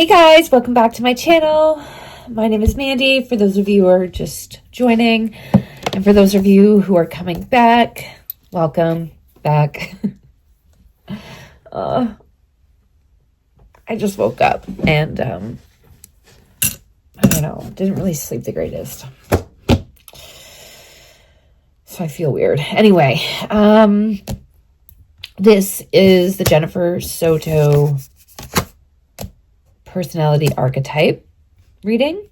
Hey guys, welcome back to my channel. My name is Maddie, for those of you who are just joining, and for those of you who are coming back, welcome back. I just woke up and I don't know, didn't really sleep the greatest. So I feel weird. Anyway, this is the Jennifer Soto personality archetype reading.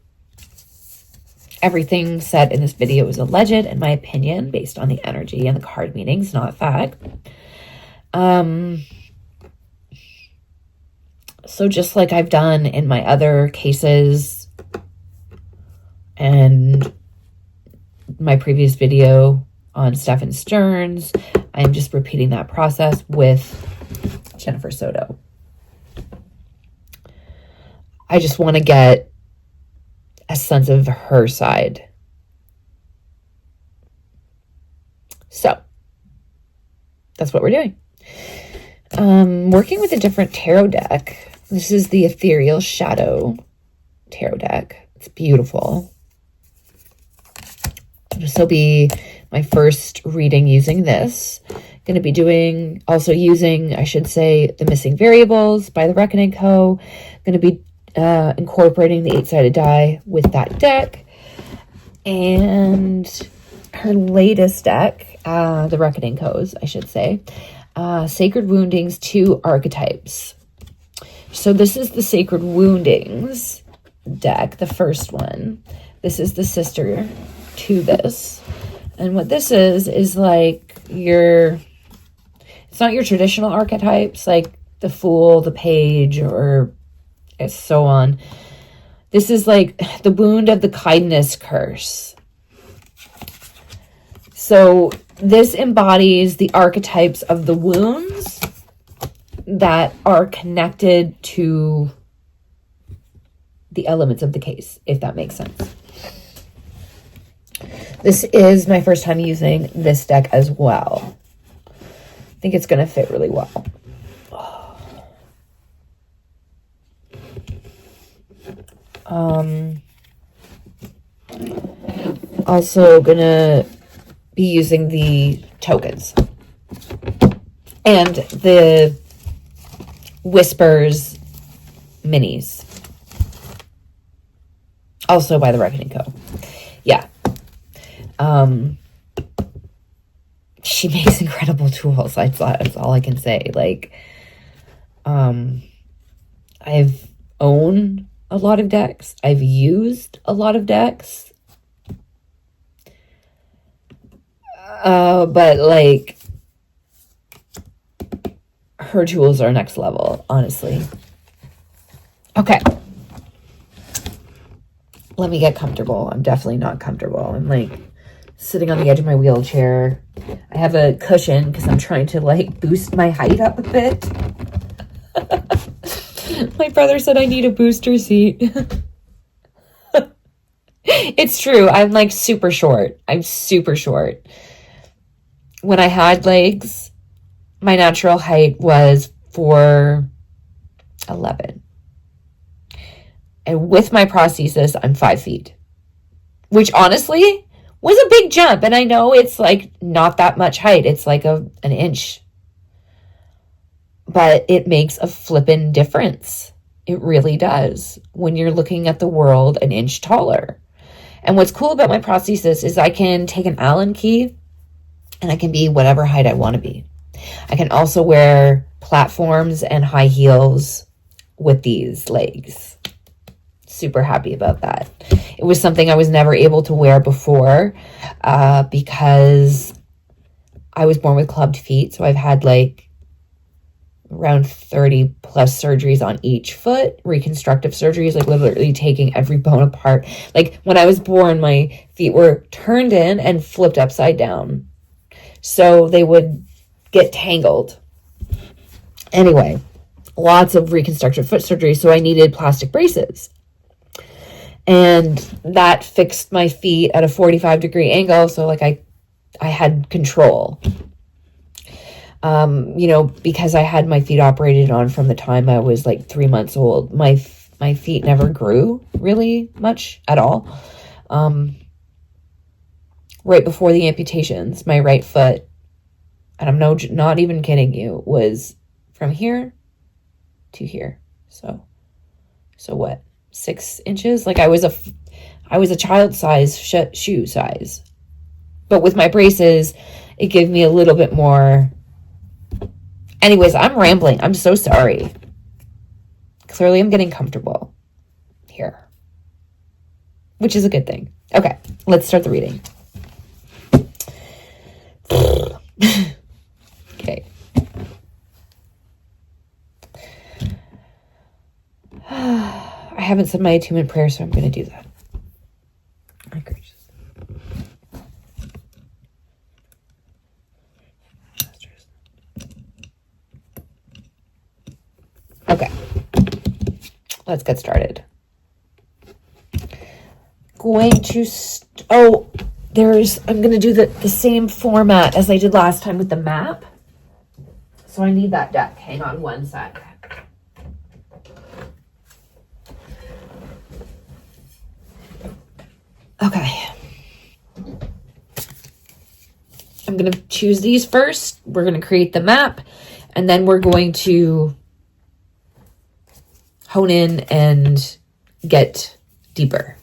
Everything said in this video is alleged, in my opinion, based on the energy and the card meanings, not fact. So just like I've done in my other cases and my previous video on Stephen Stearns, I am just repeating that process with Jennifer Soto. I just want to get a sense of her side. So that's what we're doing. Working with a different tarot deck. This is the Ethereal Shadow tarot deck. It's beautiful. This will be my first reading using this. Going to be doing, also using, I should say, The Missing Variables by The Reckoning Co. Going to be incorporating the 8-sided die with that deck. And her latest deck, The Reckoning Co's, I should say, Sacred Woundings 2 Archetypes. So this is the Sacred Woundings deck, the first one. This is the sister to this. And what this is like it's not your traditional archetypes, like the Fool, the Page, or so on. This is like the wound of the kindness curse. So this embodies the archetypes of the wounds that are connected to the elements of the case, if that makes sense. This is my first time using this deck as well. I think it's going to fit really well. Also gonna be using the tokens and the Whispers minis, also by The Reckoning Co. Yeah. She makes incredible tools. That's all I can say. Like, I've owned a lot of decks. I've used a lot of decks. But like, her tools are next level, honestly. Okay. Let me get comfortable. I'm definitely not comfortable. I'm like sitting on the edge of my wheelchair. I have a cushion because I'm trying to like boost my height up a bit. My brother said I need a booster seat. It's true. I'm like super short. I'm super short. When I had legs, my natural height was 4'11". And with my prosthesis, I'm 5 feet. Which honestly was a big jump. And I know it's like not that much height. It's like an inch. But it makes a flippin' difference. It really does. When you're looking at the world an inch taller. And what's cool about my prosthesis is I can take an Allen key and I can be whatever height I want to be. I can also wear platforms and high heels with these legs. Super happy about that. It was something I was never able to wear before because I was born with clubbed feet. So I've had like around 30 plus surgeries on each foot, reconstructive surgeries, like literally taking every bone apart. Like when I was born, my feet were turned in and flipped upside down. So they would get tangled. Anyway, lots of reconstructive foot surgery. So I needed plastic braces. And that fixed my feet at a 45-degree angle. So like I had control. You know, because I had my feet operated on from the time I was like 3 months old. My My feet never grew really much at all. Right before the amputations, my right foot, and I'm not even kidding you, was from here to here. So what? 6 inches? Like I was a child size shoe size. But with my braces, it gave me a little bit more. Anyways, I'm rambling. I'm so sorry. Clearly, I'm getting comfortable here, which is a good thing. Okay, let's start the reading. Okay. I haven't said my attunement prayer, so I'm going to do that. My gracious. Okay. Let's get started. I'm going to do the same format as I did last time with the map. So I need that deck. Hang on one sec. Okay. I'm going to choose these first. We're going to create the map, and then we're going to hone in and get deeper.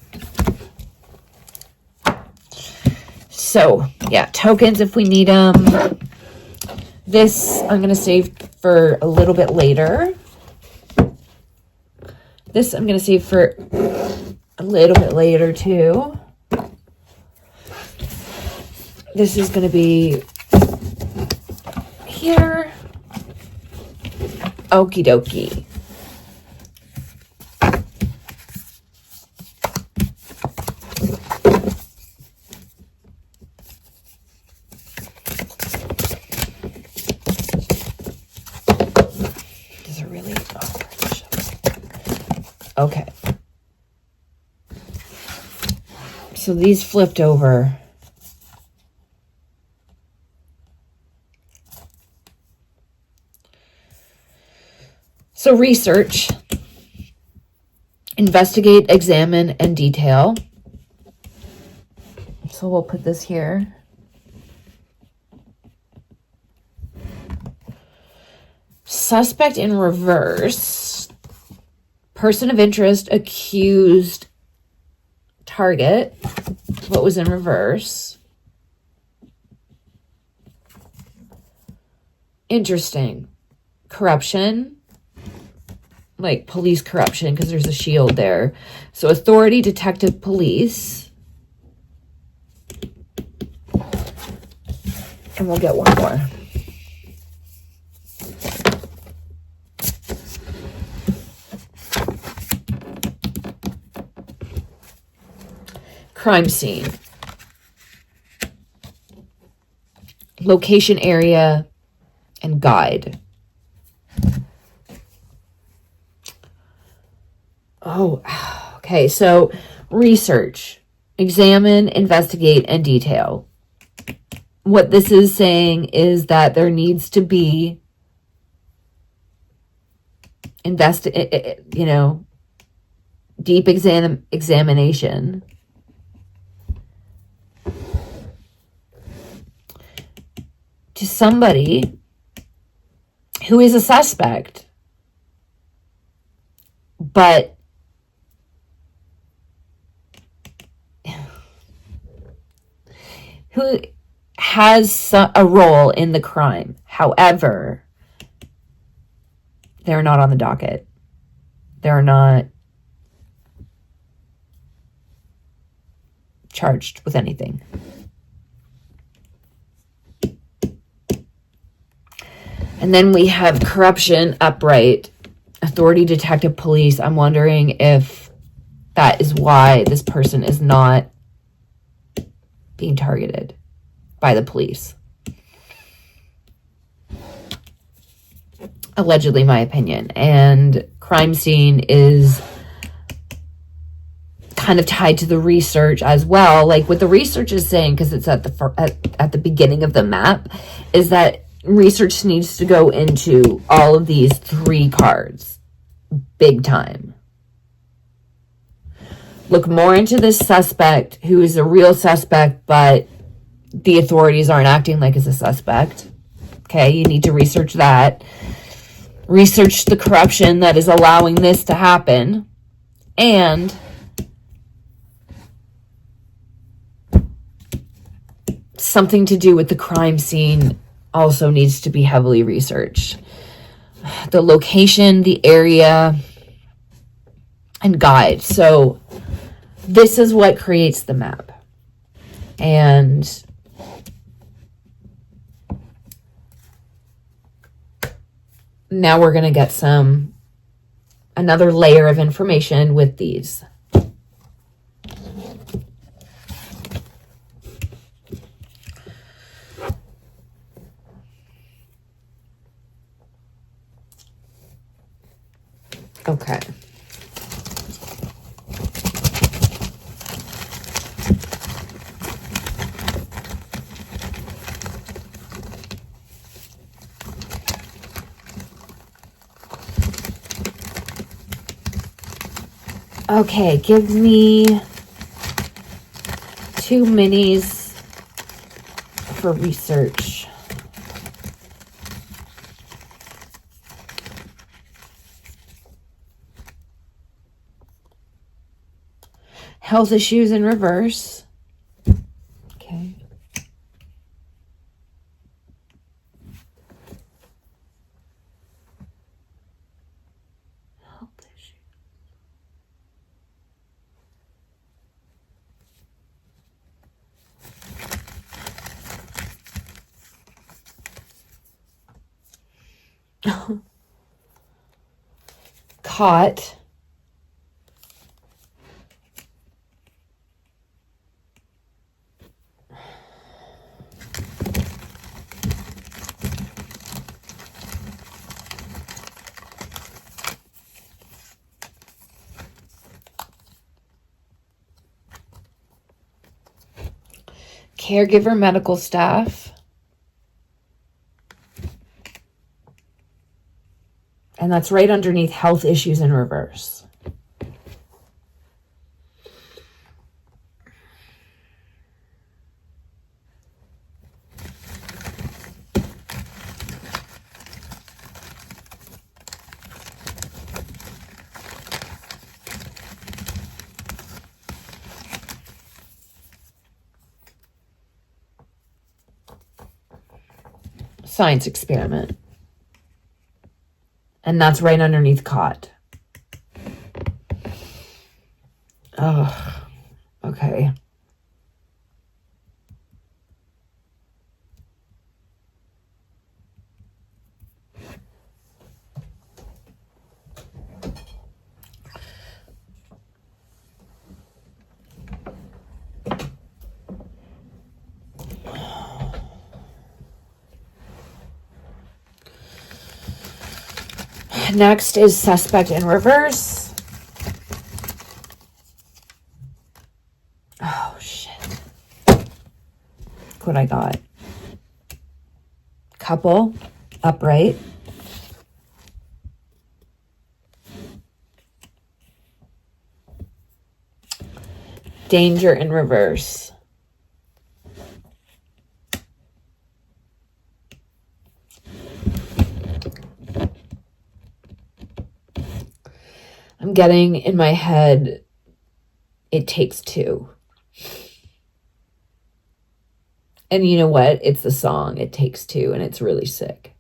So, yeah, tokens if we need them. This I'm going to save for a little bit later. This I'm going to save for a little bit later too. This is going to be here. Okie dokie. Does it really? Oh, okay. So these flipped over. So research, investigate, examine, and detail. So we'll put this here. Suspect in reverse. Person of interest, accused, target. What was in reverse? Interesting. Corruption. Like police corruption, because there's a shield there. So authority, detective, police. And we'll get one more. Crime scene. Location, area, and guide. Oh, okay. So research, examine, investigate, and detail. What this is saying is that there needs to be deep examination. To somebody who is a suspect, but who has a role in the crime. However, they're not on the docket. They're not charged with anything. And then we have corruption, upright, authority, detective, police. I'm wondering if that is why this person is not being targeted by the police. Allegedly, my opinion. And crime scene is kind of tied to the research as well. Like what the research is saying, because it's at the beginning of the map, is that research needs to go into all of these 3 cards big time. Look more into this suspect who is a real suspect, but the authorities aren't acting like it's a suspect. Okay, you need to research that. Research the corruption that is allowing this to happen. And something to do with the crime scene also needs to be heavily researched. The location, the area, and guide. So this is what creates the map. And now we're going to get another layer of information with these. Okay. Okay, give me 2 minis for research. Health issues in reverse. Okay. Health issues. Caught. Caregiver, medical staff. And that's right underneath health issues in reverse. Science experiment. And that's right underneath caught. Oh, okay. Next is suspect in reverse. Oh, shit. Look what I got. Couple, upright. Danger in reverse. I'm getting in my head, it takes two. And you know what? It's the song, It Takes Two, and it's really sick.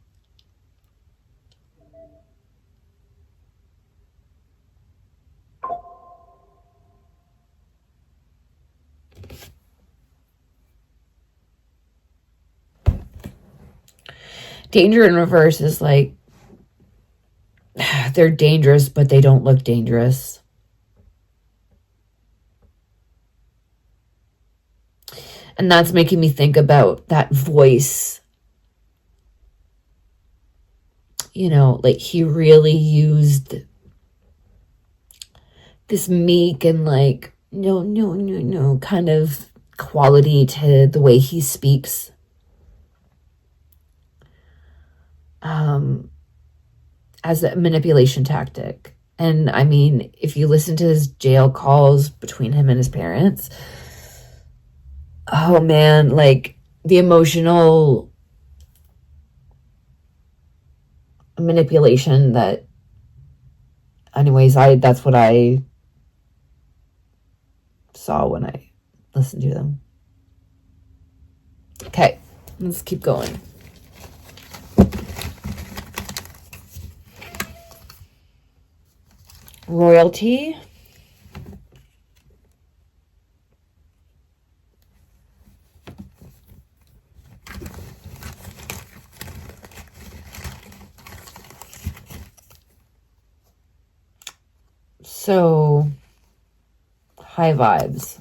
Danger in reverse is like, they're dangerous, but they don't look dangerous. And that's making me think about that voice. You know, like he really used this meek and like, no, kind of quality to the way he speaks. As a manipulation tactic. And I mean, if you listen to his jail calls between him and his parents, oh man, like the emotional manipulation that, anyways, that's what I saw when I listened to them. Okay, let's keep going. Royalty. So, high vibes.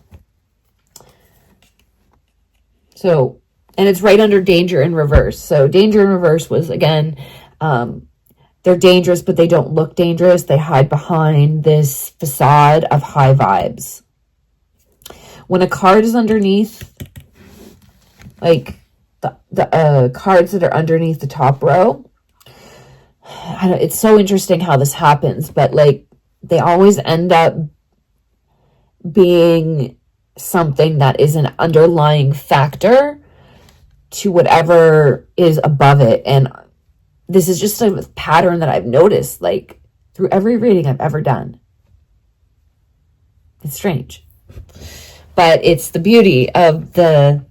So, and it's right under danger in reverse. So danger in reverse was, again, they're dangerous, but they don't look dangerous. They hide behind this facade of high vibes. When a card is underneath, like the cards that are underneath the top row, it's so interesting how this happens, but like they always end up being something that is an underlying factor to whatever is above it. And this is just a pattern that I've noticed, like, through every reading I've ever done. It's strange. But it's the beauty of the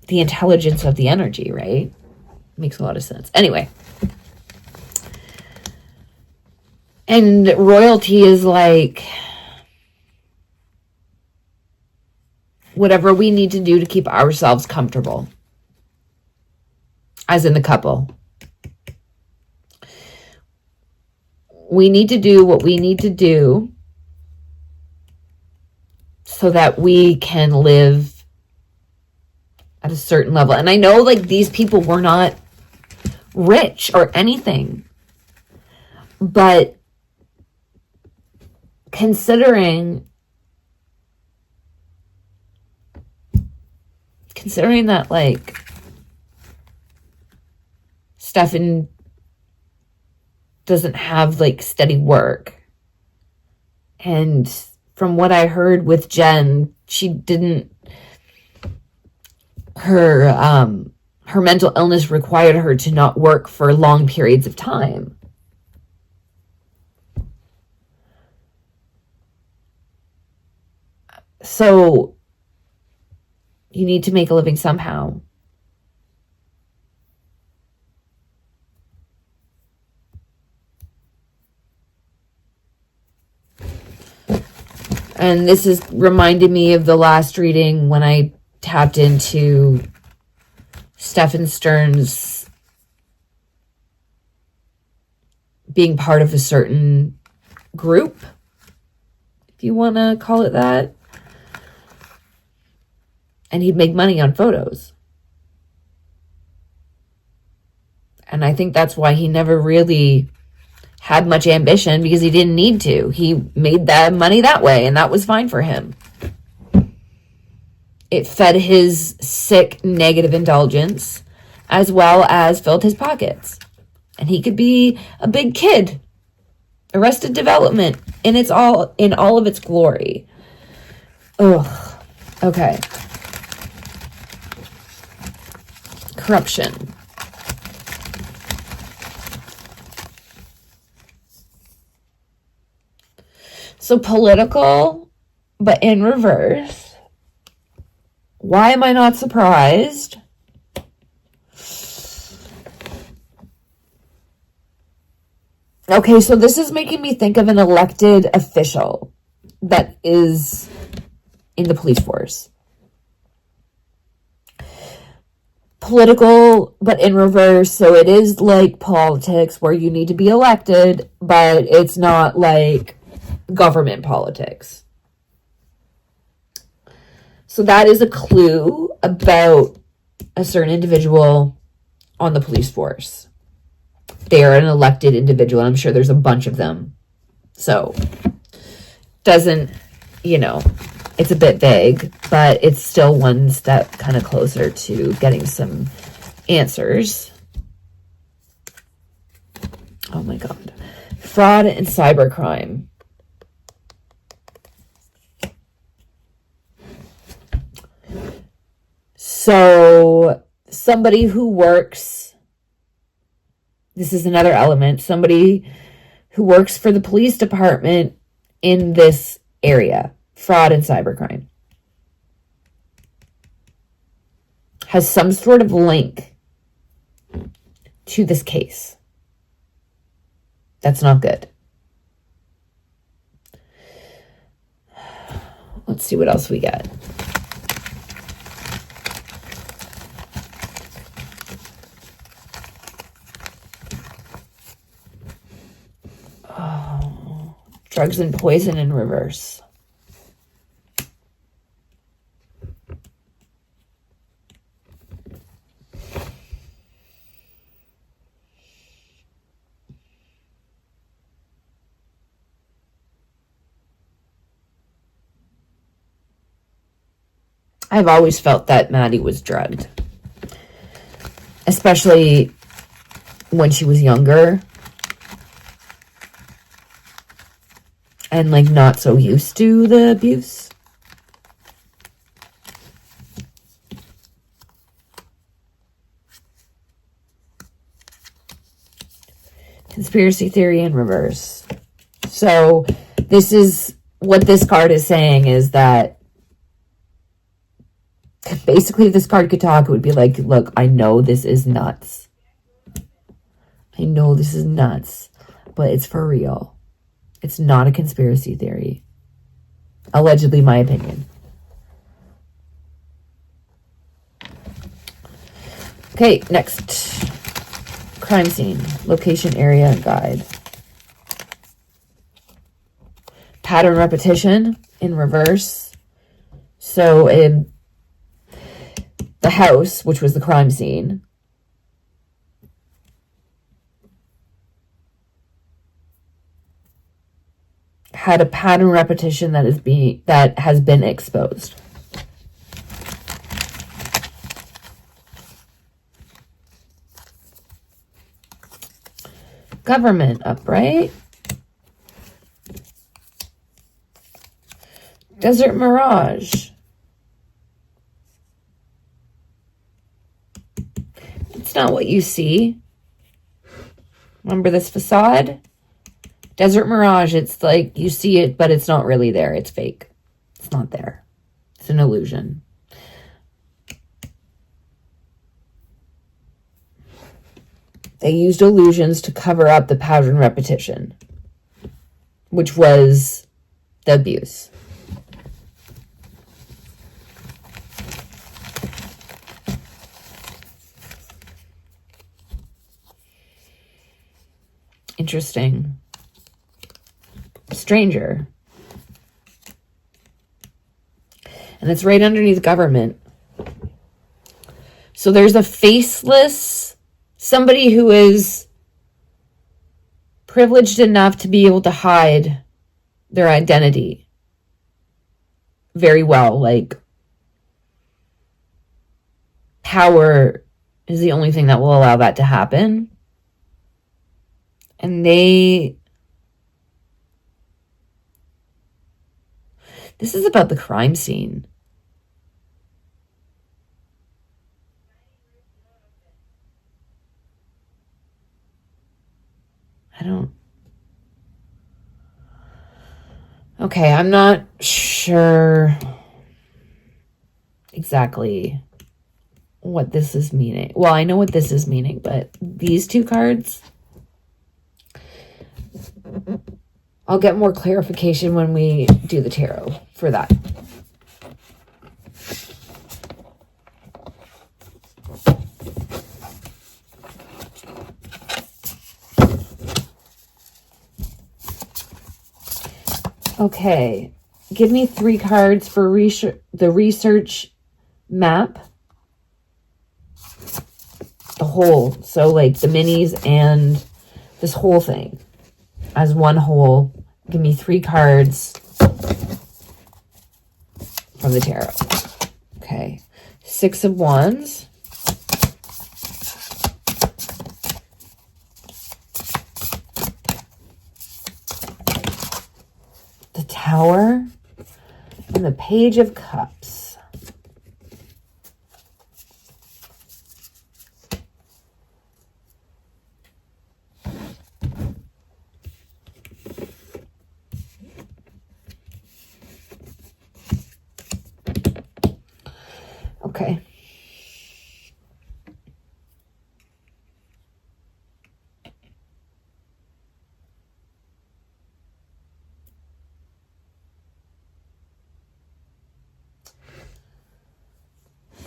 intelligence of the energy, right? Makes a lot of sense. Anyway. And royalty is like whatever we need to do to keep ourselves comfortable. As in the couple. We need to do what we need to do so that we can live at a certain level. And I know, like, these people were not rich or anything. But considering that, like, Stefan doesn't have, like, steady work. And from what I heard with Jen, she didn't, her mental illness required her to not work for long periods of time. So you need to make a living somehow. And this is reminding me of the last reading when I tapped into Stefan Stern's being part of a certain group, if you want to call it that. And he'd make money on photos. And I think that's why he never really had much ambition, because he didn't need to. He made that money that way, and that was fine for him. It fed his sick, negative indulgence, as well as filled his pockets. And he could be a big kid. Arrested Development in all of its glory. Ugh. Okay. Corruption. So political, but in reverse. Why am I not surprised? Okay, so this is making me think of an elected official that is in the police force. Political, but in reverse. So it is like politics where you need to be elected, but it's not like government politics. So that is a clue about a certain individual on the police force. They are an elected individual. I'm sure there's a bunch of them. So doesn't, it's a bit vague, but it's still one step kind of closer to getting some answers. Oh my God. Fraud and cybercrime. So somebody who works, this is another element, somebody who works for the police department in this area, fraud and cybercrime, has some sort of link to this case. That's not good. Let's see what else we get. Oh, drugs and poison in reverse. I've always felt that Maddie was drugged, especially when she was younger and like not so used to the abuse. Conspiracy theory in reverse. So this is what this card is saying, is that basically if this card could talk, it would be like, look, I know this is nuts. I know this is nuts, but it's for real. It's not a conspiracy theory. Allegedly, my opinion. Okay, next. Crime scene. Location, area, and guide. Pattern repetition in reverse. So in the house, which was the crime scene, had a pattern repetition that has been exposed. Government upright. Desert mirage. It's not what you see. Remember this facade? Desert mirage, it's like you see it, but it's not really there. It's fake. It's not there. It's an illusion. They used illusions to cover up the pattern repetition, which was the abuse. Interesting. Stranger. And it's right underneath government. So there's a faceless, somebody who is privileged enough to be able to hide their identity very well. Like, power is the only thing that will allow that to happen. And this is about the crime scene. Okay, I'm not sure exactly what this is meaning. Well, I know what this is meaning, but these two cards, I'll get more clarification when we do the tarot for that. Okay, give me 3 cards for the research map. The whole, so like the minis and this whole thing as one whole. Give me 3 cards from the tarot. Okay, 6 of Wands. Tower and the Page of Cups. Okay.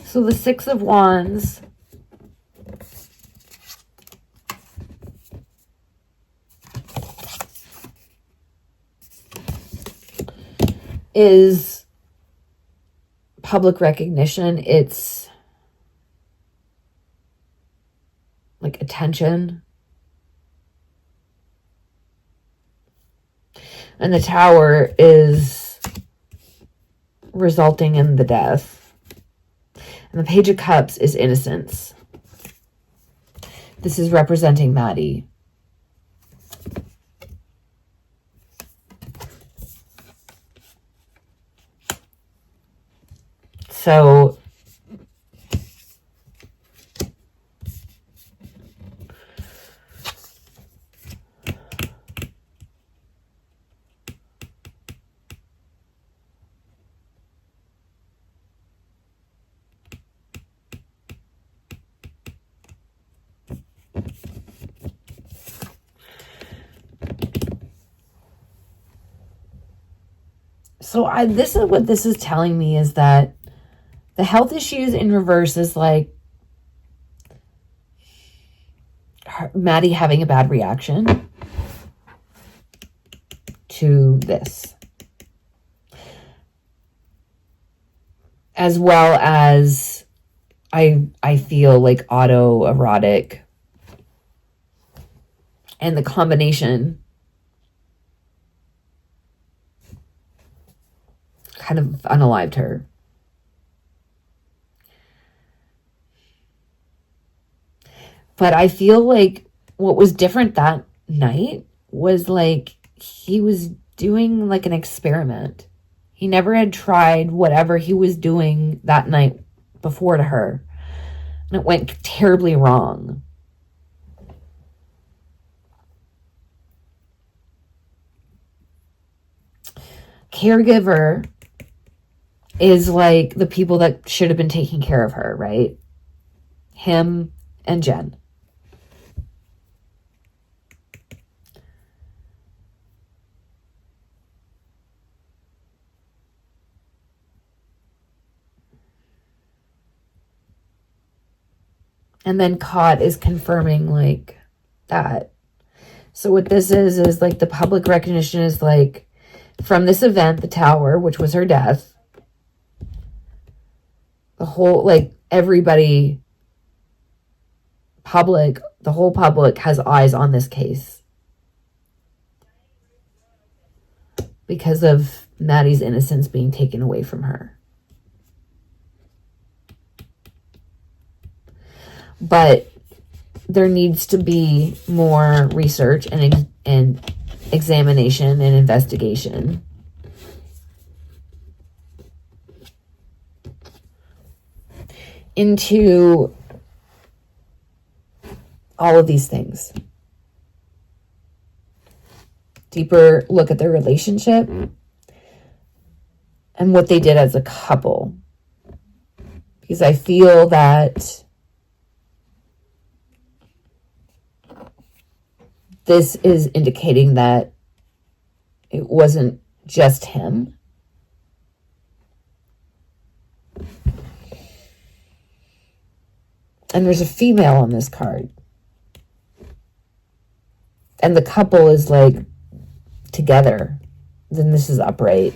So the Six of Wands is public recognition. It's like attention. And the Tower is resulting in the death. And the Page of Cups is innocence. This is representing Maddie. So this is what this is telling me, is that the health issues in reverse is like Maddie having a bad reaction to this. As well as I feel like autoerotic. And the combination kind of unalived her. But I feel like what was different that night was like he was doing like an experiment. He never had tried whatever he was doing that night before to her. And it went terribly wrong. Caregiver is like the people that should have been taking care of her, right? Him and Jen. And then caught is confirming like that. So what this is like the public recognition is like from this event, the Tower, which was her death, the whole, like everybody, the whole public has eyes on this case because of Maddie's innocence being taken away from her. But there needs to be more research and examination and investigation into all of these things. Deeper look at their relationship and what they did as a couple. Because I feel that this is indicating that it wasn't just him. And there's a female on this card. And the couple is like together. Then this is upright.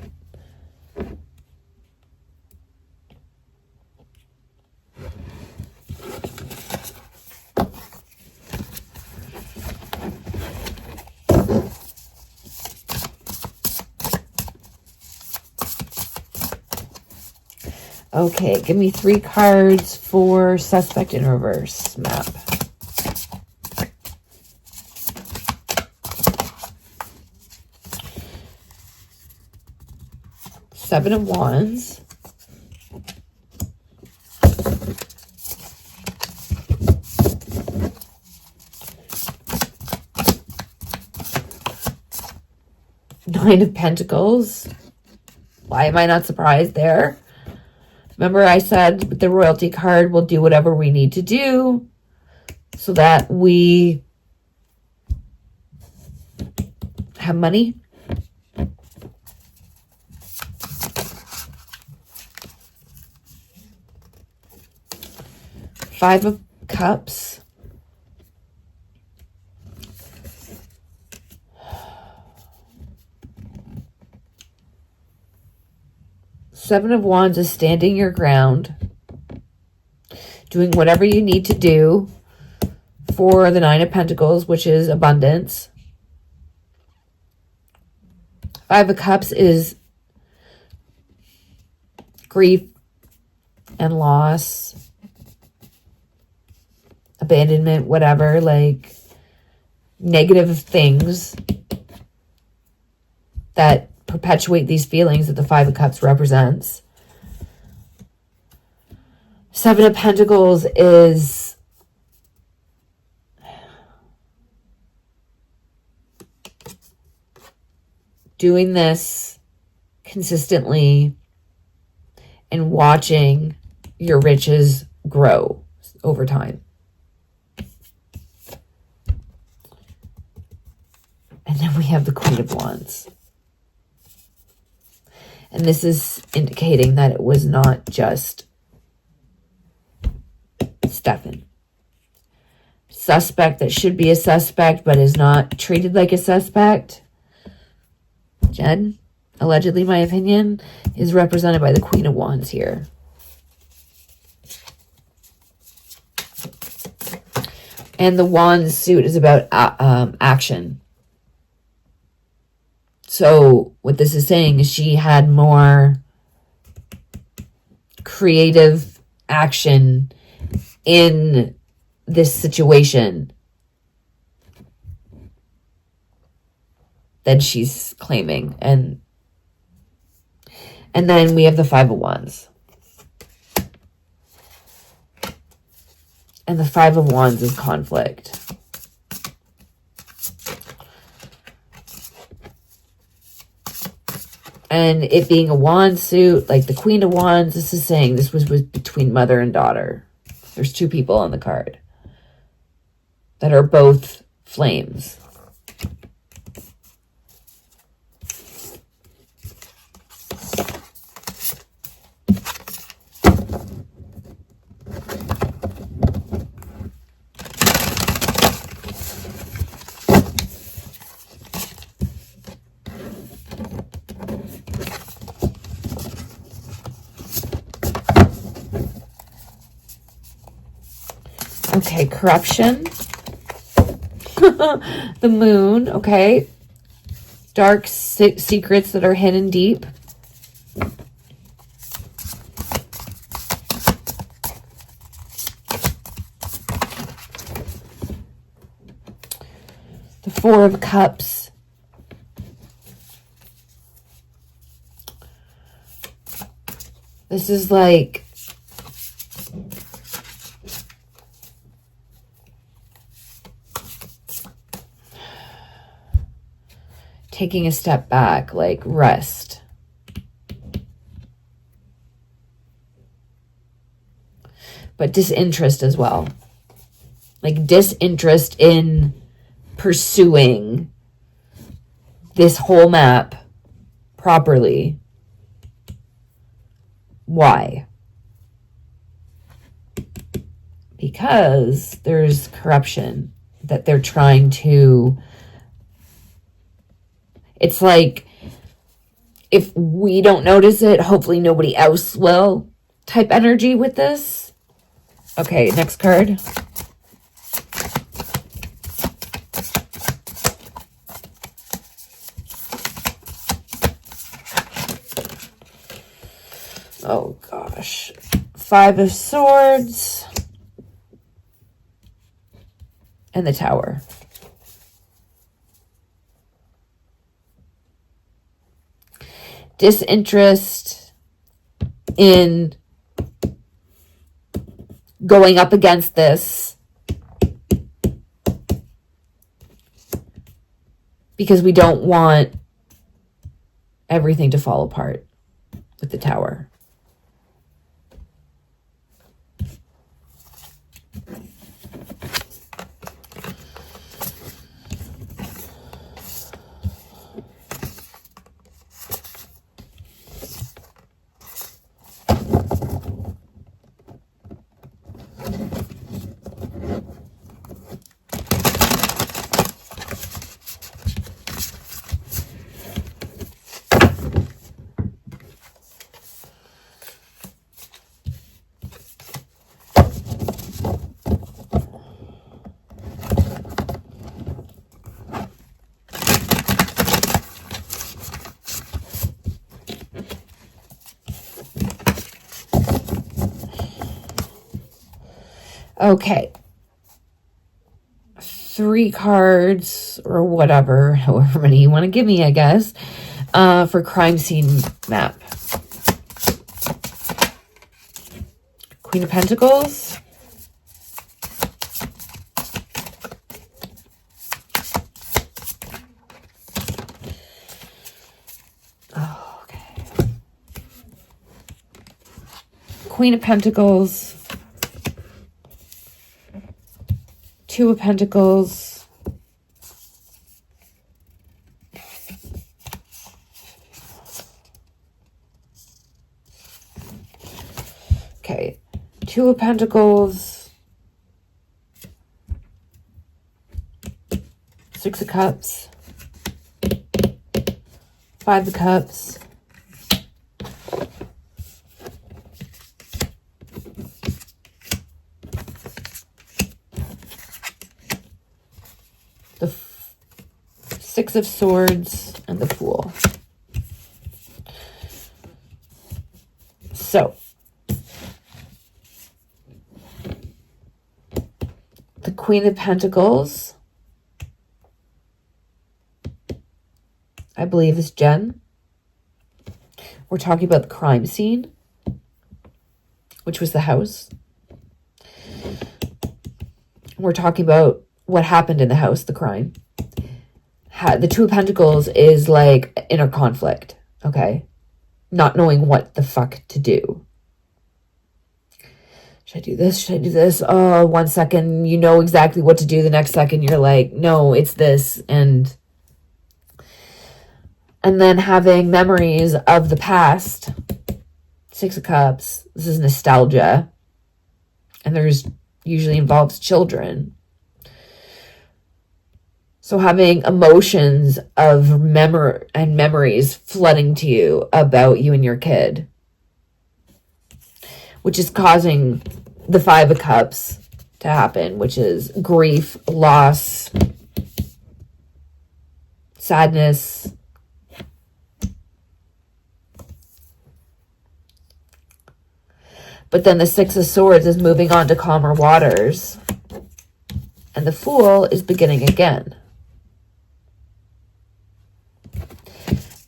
Okay, give me 3 cards for Suspect in Reverse map. Seven of Wands. Nine of Pentacles. Why am I not surprised there? Remember I said with the royalty card, we'll do whatever we need to do so that we have money. Five of Cups. Seven of Wands is standing your ground, doing whatever you need to do for the Nine of Pentacles, which is abundance. Five of Cups is grief and loss, abandonment, whatever, like negative things that perpetuate these feelings that the Five of Cups represents. Seven of Pentacles is doing this consistently and watching your riches grow over time. And then we have the Queen of Wands. And this is indicating that it was not just Stefan. Suspect that should be a suspect but is not treated like a suspect. Jen, allegedly my opinion, is represented by the Queen of Wands here. And the Wands suit is about action. So what this is saying is she had more creative action in this situation than she's claiming. And then we have the Five of Wands. And the Five of Wands is conflict. And it being a wand suit, like the Queen of Wands, this is saying this was between mother and daughter. There's two people on the card that are both flames. Okay, corruption. The Moon, okay. Dark secrets that are hidden deep. The Four of Cups. This is like taking a step back, like rest. But disinterest as well. Like disinterest in pursuing this whole map properly. Why? Because there's corruption that they're trying to... It's like, if we don't notice it, hopefully nobody else will type energy with this. Okay, next card. Oh, gosh. Five of Swords. And the Tower. disinterest in going up against this because we don't want everything to fall apart with the Tower. Okay. 3 cards or whatever, however many you want to give me, I guess, for crime scene map. Queen of Pentacles. Oh, okay. Queen of Pentacles. 2 of Pentacles. Okay. 2 of Pentacles. 6 of Cups. 5 of Cups. The 6 of Swords and the Fool. So, the Queen of Pentacles, I believe, is Jen. We're talking about the crime scene, which was the house. We're talking about what happened in the house, the crime. The 2 of Pentacles is like inner conflict, okay? Not knowing what the fuck to do. Should I do this? Should I do this? Oh, 1 second, you know exactly what to do. The next second, you're like, no, it's this. And then having memories of the past. 6 of Cups. This is nostalgia. And there's usually involves children. So having emotions of memories flooding to you about you and your kid, which is causing the 5 of Cups to happen, which is grief, loss, sadness. But then the 6 of Swords is moving on to calmer waters. And the Fool is beginning again.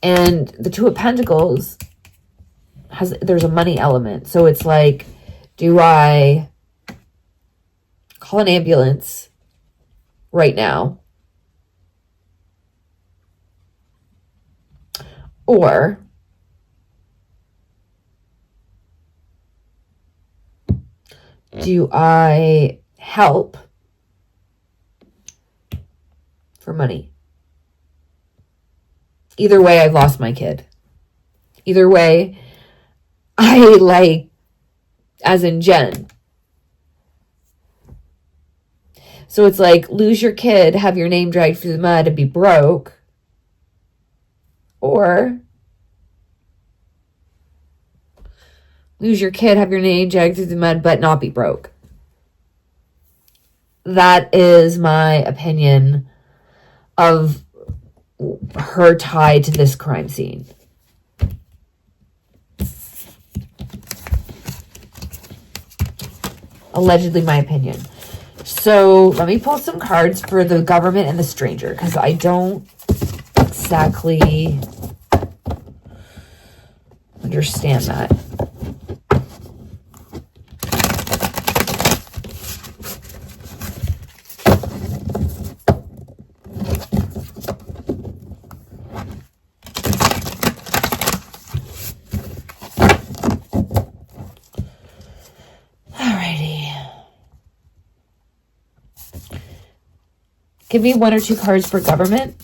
And the 2 of Pentacles there's a money element. So it's like, do I call an ambulance right now? Or do I help for money? Either way, I've lost my kid. Either way, I like, as in Jen. So it's like, lose your kid, have your name dragged through the mud and be broke. Or lose your kid, have your name dragged through the mud, but not be broke. That is my opinion of her tied to this crime scene. Allegedly my opinion. So let me pull some cards for the government and the stranger, because I don't exactly understand that. Give me 1 or 2 cards for government.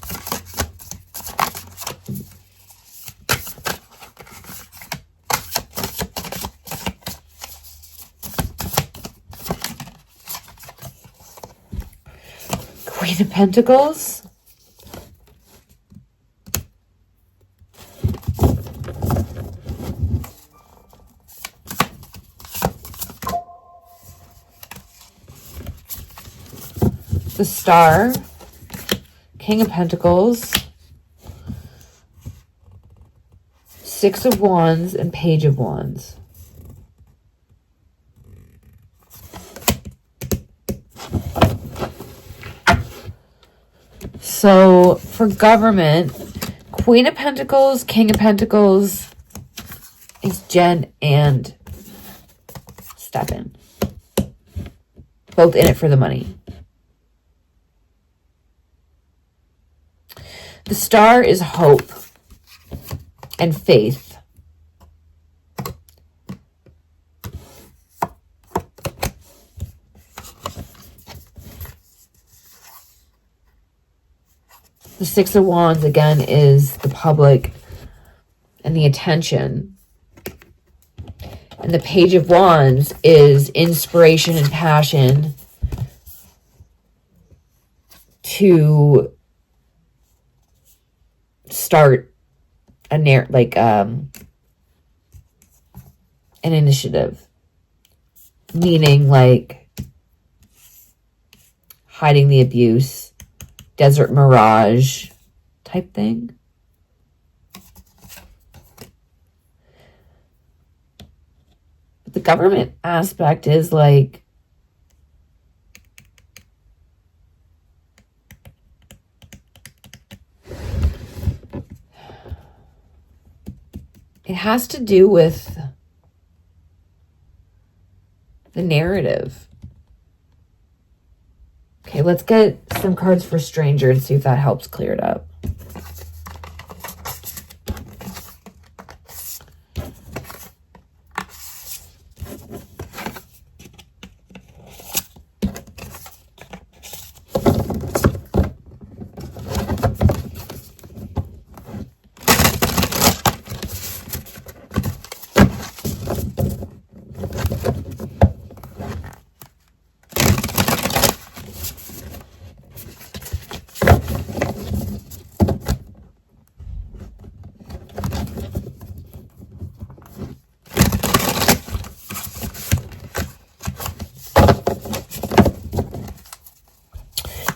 Queen of Pentacles. The Star, King of Pentacles, 6 of Wands, and Page of Wands. So for government, Queen of Pentacles, King of Pentacles is Jen and Stefan. Both in it for the money. The Star is hope and faith. The 6 of Wands, again, is the public and the attention. And the Page of Wands is inspiration and passion to start an initiative, meaning like hiding the abuse, desert mirage type thing. But the government aspect is like, it has to do with the narrative. Okay, let's get some cards for Stranger and see if that helps clear it up.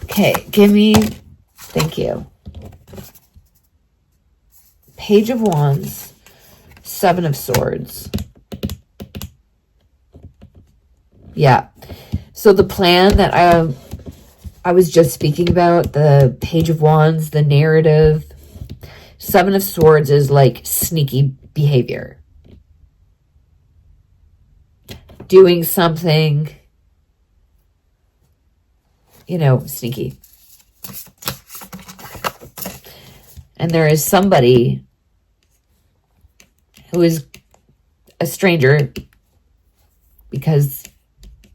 Okay, give me, thank you. Page of Wands, 7 of Swords. Yeah. So the plan that I was just speaking about, the Page of Wands, the narrative, 7 of Swords is like sneaky behavior. Doing something, you know, sneaky. And there is somebody who is a stranger because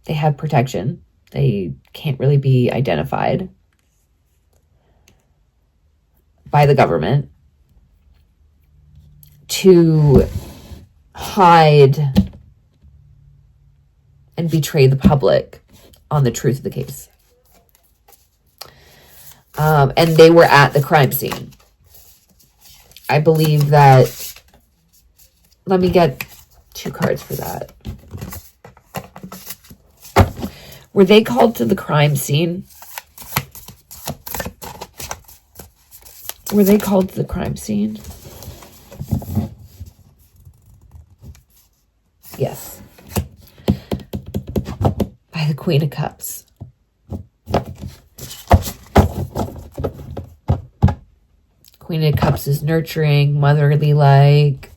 they have protection. They can't really be identified by the government to hide and betray the public on the truth of the case. And they were at the crime scene. I believe that, let me get 2 cards for that. Were they called to the crime scene? Were they called to the crime scene? Yes. By the Queen of Cups. Queen of Cups is nurturing, motherly-like.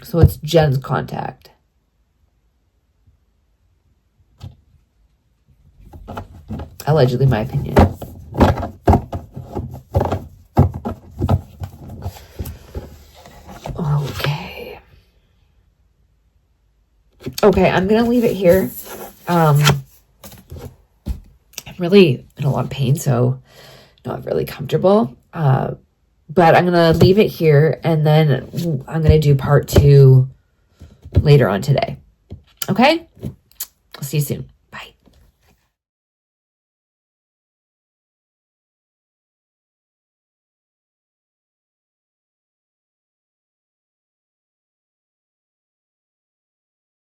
So it's Jen's contact. Allegedly, my opinion. Okay, I'm going to leave it here. I'm really in a lot of pain, so not really comfortable. But I'm going to leave it here, and then I'm going to do part 2 later on today. Okay? I'll see you soon.